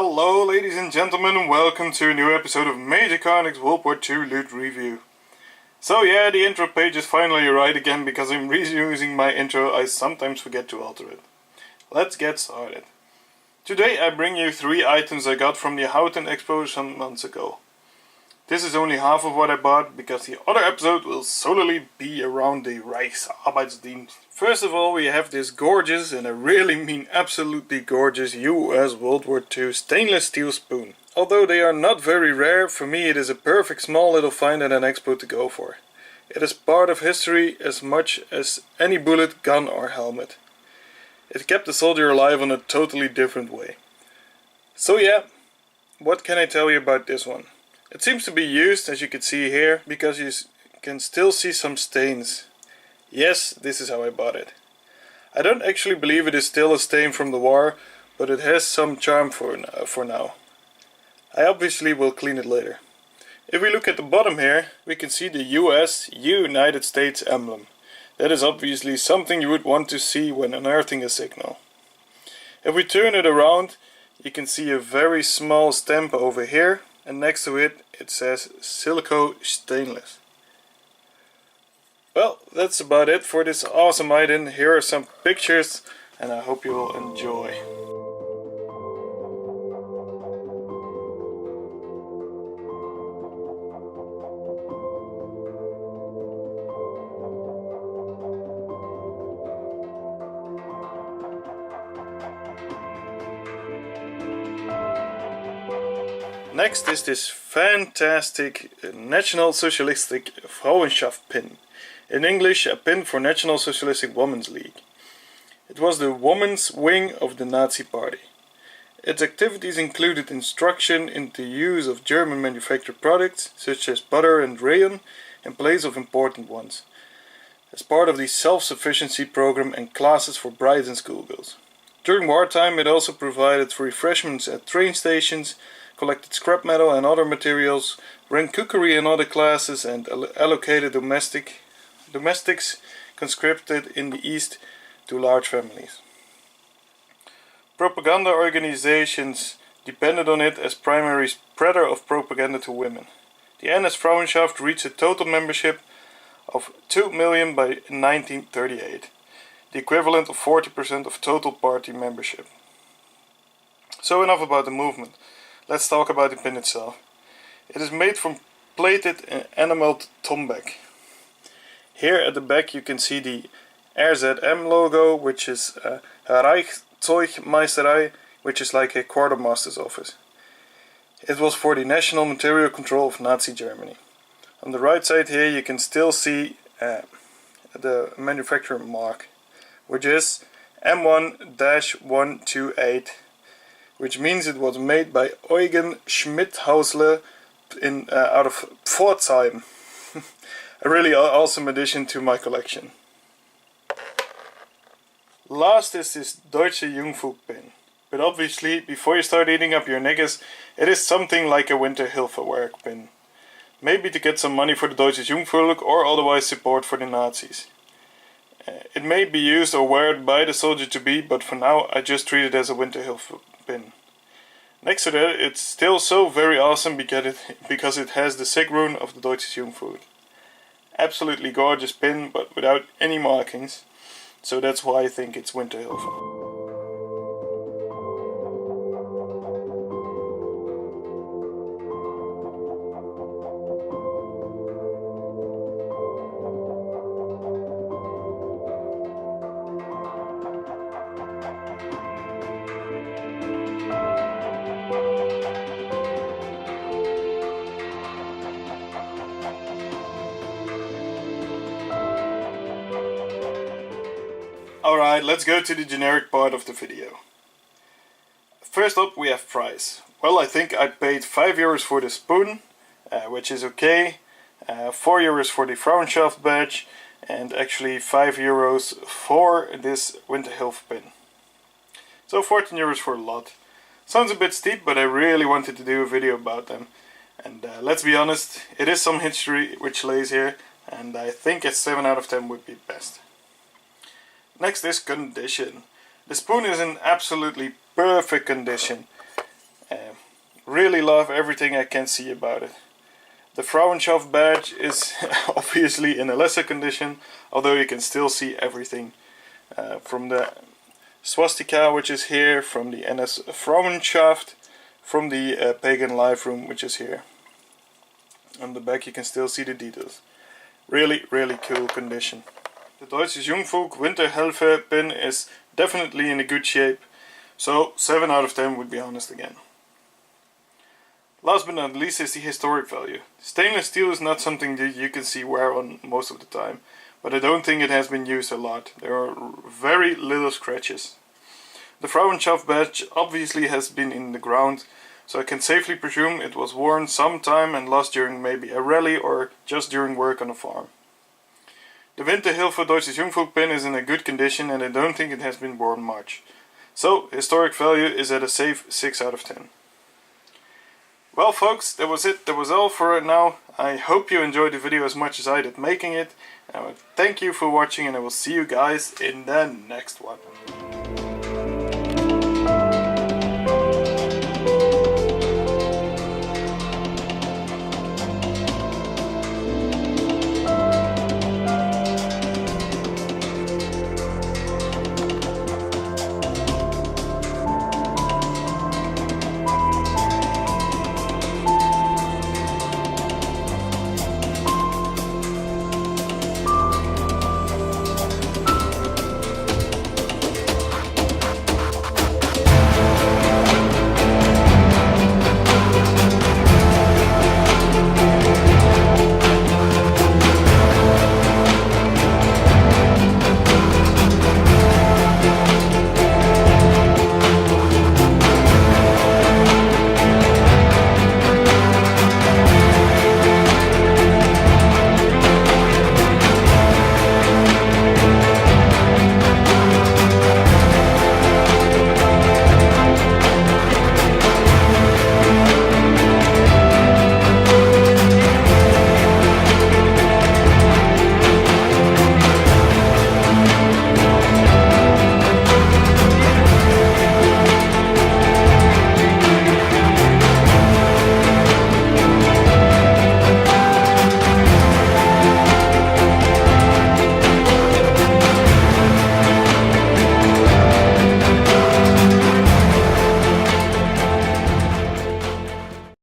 Hello ladies and gentlemen, and welcome to a new episode of MjrCarnyx World War II loot review. So yeah, the intro page is finally right again because I'm reusing my intro. I sometimes forget to alter it. Let's get started. Today I bring you 3 items I got from the Houten Expo some months ago. This is only half of what I bought because the other episode will solely be around the Reichsarbeitsdienst. First of all, we have this gorgeous, and I really mean absolutely gorgeous, US World War II stainless steel spoon. Although they are not very rare, for me it is a perfect small little find at an expo to go for. It is part of history as much as any bullet, gun or helmet. It kept the soldier alive in a totally different way. So yeah, what can I tell you about this one? It seems to be used, as you can see here, because you can still see some stains. Yes, this is how I bought it. I don't actually believe it is still a stain from the war, but it has some charm for now. I obviously will clean it later. If we look at the bottom here, we can see the United States emblem. That is obviously something you would want to see when unearthing a signal. If we turn it around, you can see a very small stamp over here, and next to it, it says Silico Stainless. Well, that's about it for this awesome item. Here are some pictures, and I hope you will enjoy. Next is this fantastic National Socialistic frauenschaft pin. In English, a pin for National Socialistic Women's League. It was the women's wing of the Nazi Party. Its activities included instruction in the use of German manufactured products, such as butter and rayon, in place of important ones, as part of the self-sufficiency program and classes for brides and schoolgirls. During wartime, it also provided refreshments at train stations, collected scrap metal and other materials, ran cookery and other classes, and allocated domestics conscripted in the East to large families. Propaganda organizations depended on it as primary spreader of propaganda to women. The NS Frauenschaft reached a total membership of 2 million by 1938, the equivalent of 40% of total party membership. So enough about the movement. Let's talk about the pin itself. It is made from plated and enameled tombac. Here at the back you can see the RZM logo, which is Reichszeugmeisterei, which is like a quartermaster's office. It was for the national material control of Nazi Germany. On the right side here you can still see the manufacturer mark, which is M1-128, which means it was made by Eugen Schmidhausler out of Pforzheim. A really awesome addition to my collection. Last is this deutsches jungvolk pin. But obviously, before you start eating up your niggas, it is something like a Winterhilfewerk pin. Maybe to get some money for the deutsches jungvolk or otherwise support for the Nazis. It may be used or worn by the soldier to be, but for now I just treat it as a Winterhilfe pin. Next to that, it's still so very awesome because it has the sig rune of the deutsches jungvolk. Absolutely gorgeous pin, but without any markings, so that's why I think it's Winterhilfe. Alright, let's go to the generic part of the video. First up we have price. Well, I think I paid 5 euros for the spoon, which is okay, 4 euros for the Frauenschaft badge, and actually 5 euros for this Winterhilfe pin. So 14 euros for a lot. Sounds a bit steep, but I really wanted to do a video about them. And let's be honest, it is some history which lays here, and I think a 7 out of 10 would be best. Next is condition. The spoon is in absolutely perfect condition. Really love everything I can see about it. The frauenschaft badge is obviously in a lesser condition, although you can still see everything. From the swastika, which is here, from the NS frauenschaft, from the pagan life room, which is here. On the back you can still see the details. Really, really cool condition. The deutsches jungvolk winter Hilfe pin is definitely in a good shape, so 7 out of 10 would be honest again. Last but not least is the historic value. Stainless steel is not something that you can see wear on most of the time, but I don't think it has been used a lot. There are very little scratches. The frauenschaft badge obviously has been in the ground, so I can safely presume it was worn sometime and lost during maybe a rally or just during work on a farm. The Winterhilfe Deutsches Jungvolk pin is in a good condition and I don't think it has been worn much. So, historic value is at a safe 6 out of 10. Well folks, that was it. That was all for now. I hope you enjoyed the video as much as I did making it. Thank you for watching and I will see you guys in the next one.